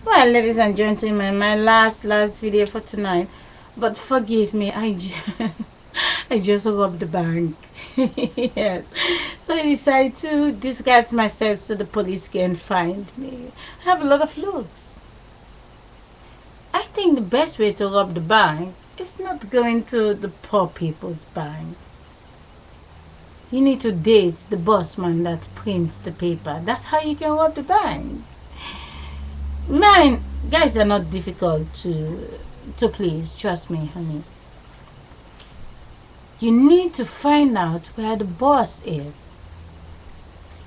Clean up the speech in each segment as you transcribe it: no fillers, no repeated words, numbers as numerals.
Well, ladies and gentlemen, my last video for tonight. But forgive me, I just robbed the bank. Yes. So I decided to disguise myself so the police can't find me. I have a lot of looks. I think the best way to rob the bank is not going to the poor people's bank. You need to date the boss man that prints the paper. That's how you can rob the bank. Man, guys are not difficult to please. Trust me, honey. You need to find out where the boss is.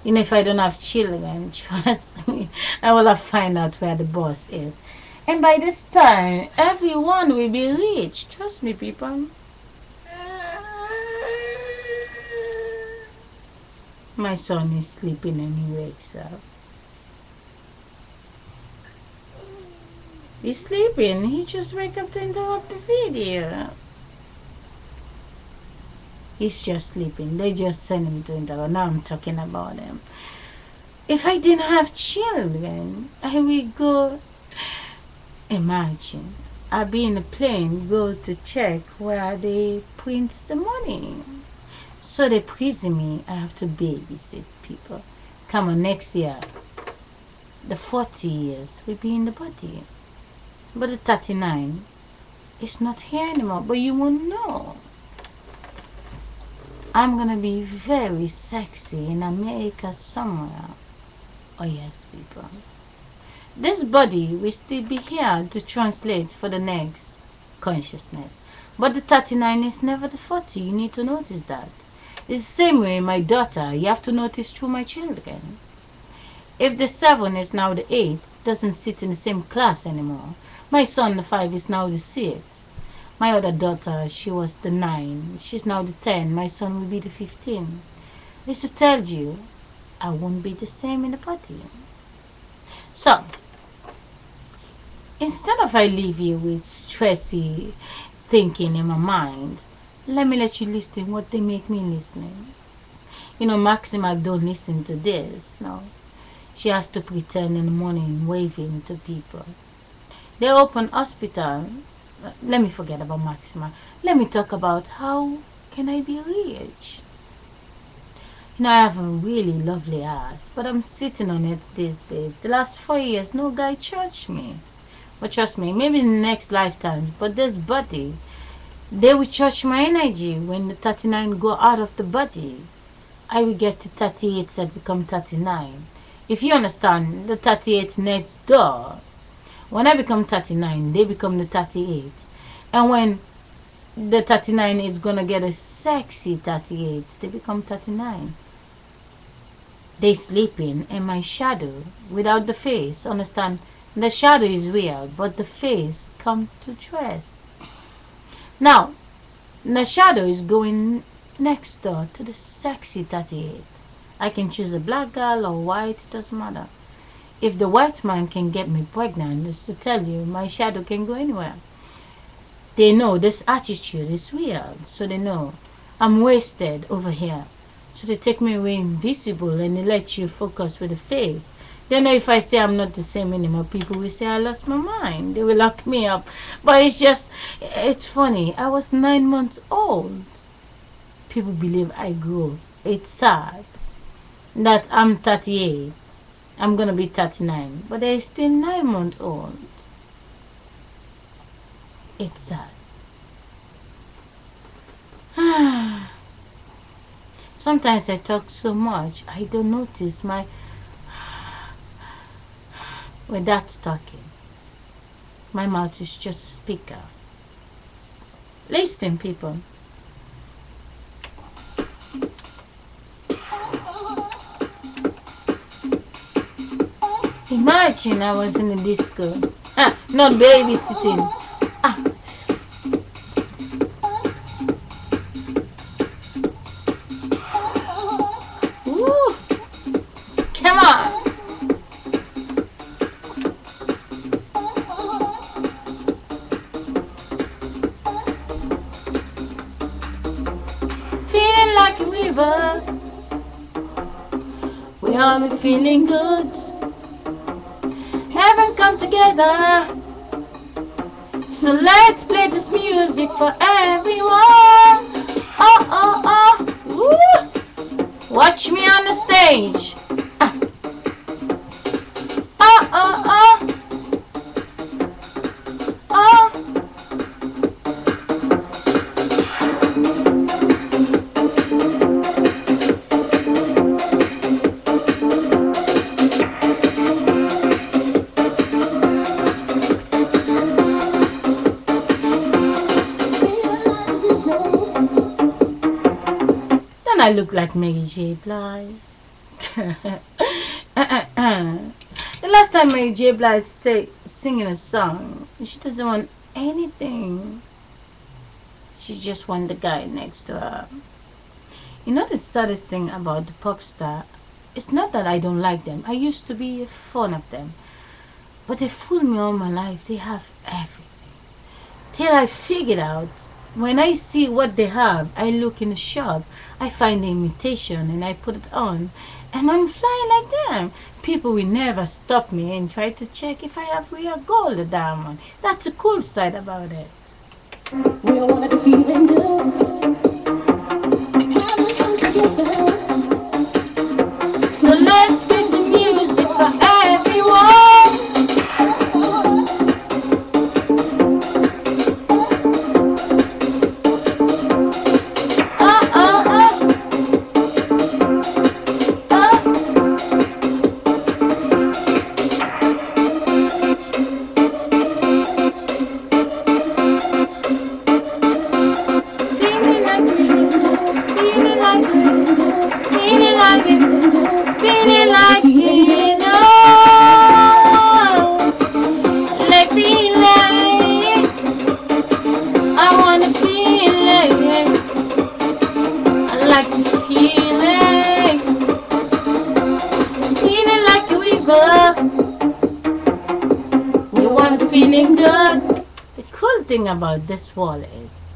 You know, if I don't have children, trust me, I will have find out where the boss is. And by this time, everyone will be rich. Trust me, people. My son is sleeping and he wakes up. He's sleeping. He just wake up to interrupt the video. He's just sleeping. They just send him to interrupt. Now I'm talking about him. If I didn't have children, I will go. Imagine, I'll be in a plane, go to check where they print the money. So they prison me. I have to babysit people. Come on, next year, the 40 years will be in the body. But the 39 is not here anymore. But you won't know. I'm gonna be very sexy in America somewhere. Oh yes, people. This body will still be here to translate for the next consciousness. But the 39 is never the 40. You need to notice that. It's the same way my daughter. You have to notice through my children. If the 7 is now the 8, doesn't sit in the same class anymore. My son, the 5, is now the 6. My other daughter, she was the 9. She's now the 10. My son will be the 15. It's to tell you, I won't be the same in the body. So, instead of I leave you with stressy thinking in my mind, let me let you listen what they make me listening. You know, Maxima don't listen to this. No. She has to pretend in the morning waving to people. They open hospital. Let me forget about Maxima. Let me talk about how can I be rich. You know, I have a really lovely ass, but I'm sitting on it these days. The last 4 years, no guy charged me. But trust me, maybe in the next lifetime, but this body, they will charge my energy when the 39 go out of the body. I will get to 38 that become 39. If you understand, the 38 next door. When I become 39, they become the 38. And when the 39 is going to get a sexy 38, they become 39. They sleeping in my shadow without the face. Understand? The shadow is real, but the face come to rest. Now, the shadow is going next door to the sexy 38. I can choose a black girl or white, it doesn't matter. If the white man can get me pregnant, just to tell you, my shadow can go anywhere. They know this attitude is real, so they know I'm wasted over here. So they take me away invisible and they let you focus with the face. They know if I say I'm not the same anymore, people will say I lost my mind. They will lock me up. But it's funny. I was 9 months old. People believe I grew. It's sad that I'm 38. I'm going to be 39. But they're still 9 months old. It's sad. Sometimes I talk so much, I don't notice my... When that's talking, my mouth is just a speaker. Listen, people. Imagine I was in a disco. Not babysitting. Woo! Come on. Feeling like a river. We all be feeling good. Heaven come together. So let's play this music for everyone. Oh, oh, oh. Woo. Watch me on the stage. Oh, oh, oh. Oh. Don't I look like Mary J. Blige? The last time Mary J. Blige singing a song, she doesn't want anything. She just wants the guy next to her. You know the saddest thing about the pop star? It's not that I don't like them. I used to be fond of them. But they fool me all my life. They have everything. Till I figured out, when I see what they have, I look in the shop, I find the imitation and I put it on. And I'm flying like them. People will never stop me and try to check if I have real gold or diamond. That's the cool side about it. We all wanna be feeling good. Having fun together. So let's play some music for everyone. Oh, oh, oh. Feeling good. The cool thing about this wall is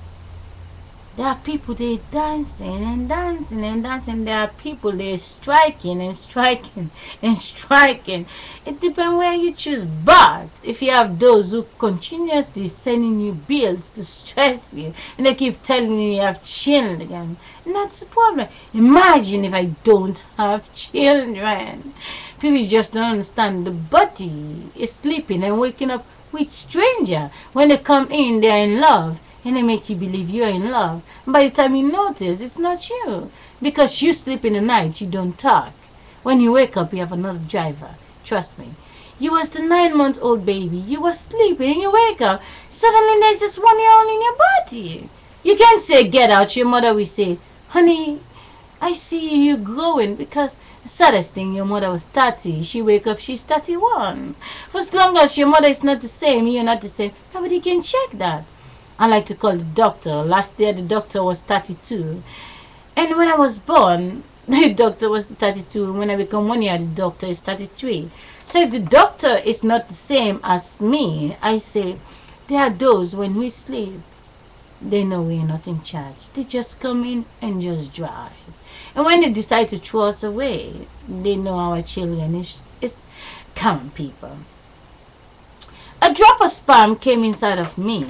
there are people they dancing and dancing and dancing. There are people they striking and striking and striking. It depends where you choose. But if you have those who continuously sending you bills to stress you and they keep telling you you have children, and that's the problem. Imagine if I don't have children. People just don't understand. The body is sleeping and waking up with stranger. When they come in, they're in love, and they make you believe you're in love. And by the time you notice, it's not you, because you sleep in the night, you don't talk. When you wake up, you have another driver. Trust me. You was the 9-month-old baby. You was sleeping, and you wake up. Suddenly, there's this 1-year-old in your body. You can't say get out. Your mother will say, honey, I see you growing, because the saddest thing, your mother was 30. She wake up, she's 31. For as long as your mother is not the same, you're not the same, nobody can check that. I like to call the doctor. Last year, the doctor was 32. And when I was born, the doctor was 32. When I become 1 year, the doctor is 33. So if the doctor is not the same as me, I say, there are those when we sleep, they know we're not in charge. They just come in and just drive. And when they decide to throw us away, they know our children is common people. A drop of sperm came inside of me.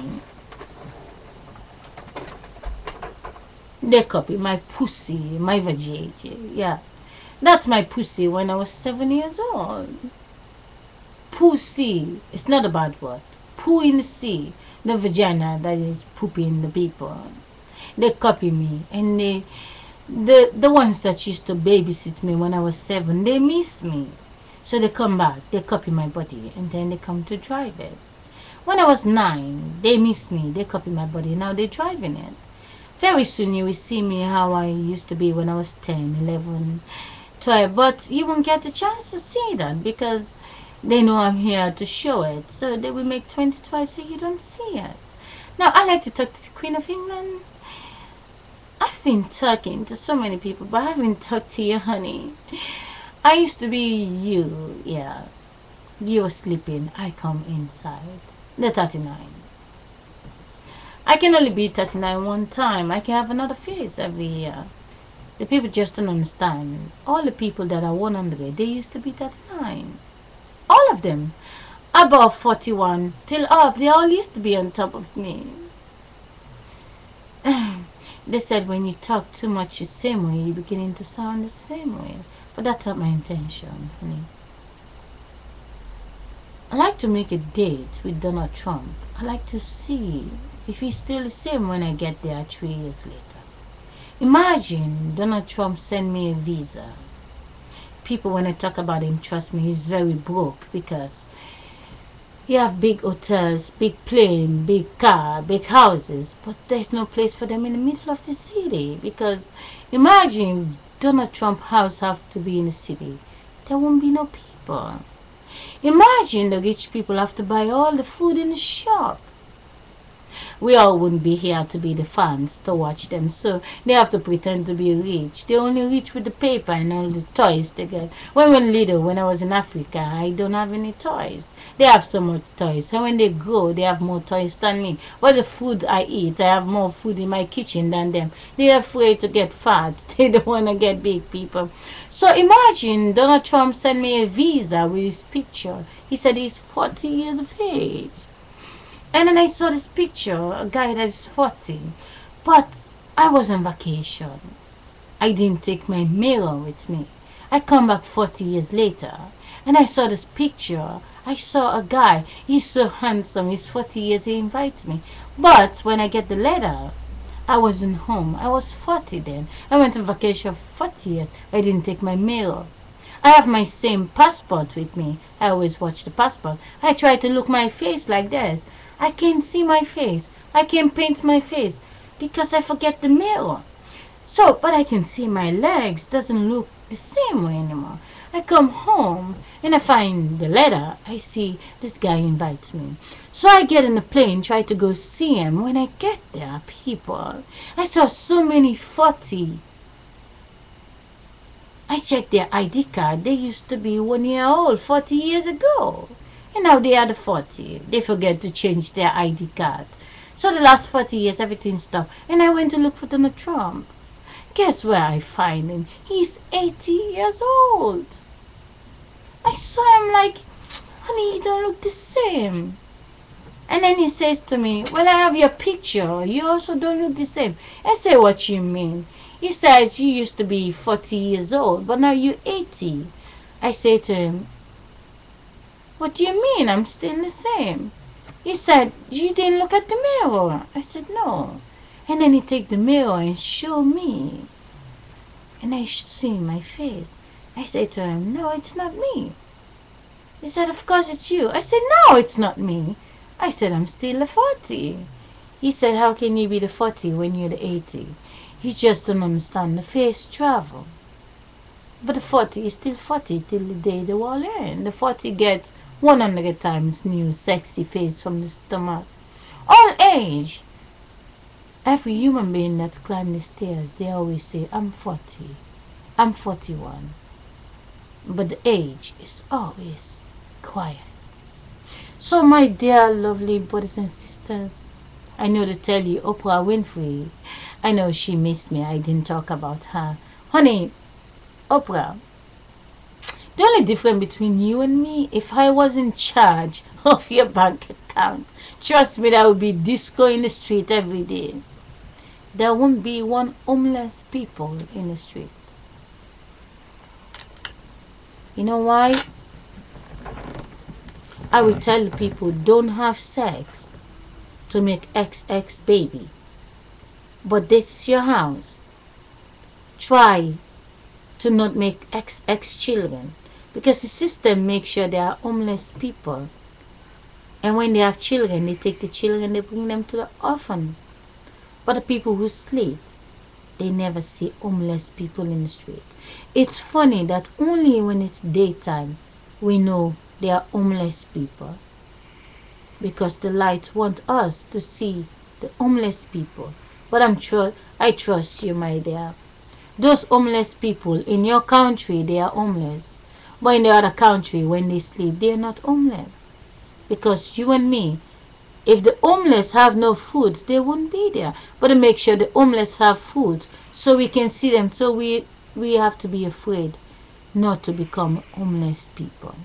They copy my pussy, my vajayjay. Yeah. That's my pussy when I was 7 years old. Pussy. It's not a bad word. Poo in the sea. The vagina that is pooping the people. They copy me, and the ones that used to babysit me when I was 7, they miss me. So they come back, they copy my body, and then they come to drive it. When I was 9, they missed me, they copy my body, now they're driving it. Very soon you will see me how I used to be when I was 10, 11, 12, but you won't get the chance to see that because they know I'm here to show it. So they will make 2012 so you don't see it. Now I like to talk to the Queen of England. I've been talking to so many people, but I haven't talked to you, honey. I used to be you, yeah. You were sleeping, I come inside. The 39. I can only be 39 one time. I can have another face every year. The people just don't understand. All the people that are 100, they used to be 39. All of them. Above 41 till up, they all used to be on top of me. They said when you talk too much the same way, you're beginning to sound the same way. But that's not my intention, honey. I like to make a date with Donald Trump. I like to see if he's still the same when I get there 3 years later. Imagine Donald Trump send me a visa. People, when I talk about him, trust me, he's very broke because he have big hotels, big plane, big car, big houses, but there's no place for them in the middle of the city. Because imagine Donald Trump house have to be in the city, there won't be no people. Imagine the rich people have to buy all the food in the shop. We all wouldn't be here to be the fans to watch them, so they have to pretend to be rich. They only rich with the paper and all the toys they get. When we were little, when I was in Africa, I don't have any toys. They have so much toys, and when they grow, they have more toys than me. But the food I eat, I have more food in my kitchen than them. They're afraid to get fat. They don't want to get big people. So imagine Donald Trump sent me a visa with his picture. He said he's 40 years of age. And then I saw this picture, a guy that is 40. But I was on vacation. I didn't take my mirror with me. I come back 40 years later. And I saw this picture. I saw a guy. He's so handsome. He's 40 years. He invites me. But when I get the letter, I wasn't home. I was 40 then. I went on vacation for 40 years. I didn't take my mirror. I have my same passport with me. I always watch the passport. I try to look my face like this. I can't see my face. I can't paint my face because I forget the mirror. So, but I can see my legs. Doesn't look the same way anymore. I come home and I find the letter. I see this guy invites me. So I get in the plane, try to go see him. When I get there, people, I saw so many 40. I checked their ID card. They used to be 1 year old 40 years ago. And now they are the 40. They forget to change their ID card. So the last 40 years, everything stopped. And I went to look for Donald Trump. Guess where I find him? He's 80 years old. I saw him like, honey, you don't look the same. And then he says to me, well, I have your picture. You also don't look the same. I say, what you mean? He says, you used to be 40 years old, but now you're 80. I say to him, what do you mean? I'm still the same. He said, you didn't look at the mirror. I said, no. And then he take the mirror and show me. And I see my face. I say to him, no, it's not me. He said, of course it's you. I said, no, it's not me. I said, I'm still the 40. He said, how can you be the 40 when you're the 80? He just don't understand the face travel. But the 40 is still 40 till the day the wall end. The 40 gets 100 times new sexy face from the stomach. All age. Every human being that's climbed the stairs, they always say, I'm 40. I'm 41. But the age is always quiet. So my dear lovely brothers and sisters, I know to tell you Oprah Winfrey, I know she missed me. I didn't talk about her. Honey, Oprah, the only difference between you and me, if I was in charge of your bank account, trust me, there would be disco in the street every day. There won't be one homeless people in the street. You know why? I will tell people, don't have sex to make XX baby. But this is your house. Try to not make XX children. Because the system makes sure there are homeless people. And when they have children, they take the children, they bring them to the orphan. But the people who sleep, they never see homeless people in the street. It's funny that only when it's daytime, we know there are homeless people. Because the lights want us to see the homeless people. But I trust you, my dear. Those homeless people in your country, they are homeless. But in the other country, when they sleep, they are not homeless. Because you and me, if the homeless have no food, they won't be there. But to make sure the homeless have food, so we can see them. So we have to be afraid not to become homeless people.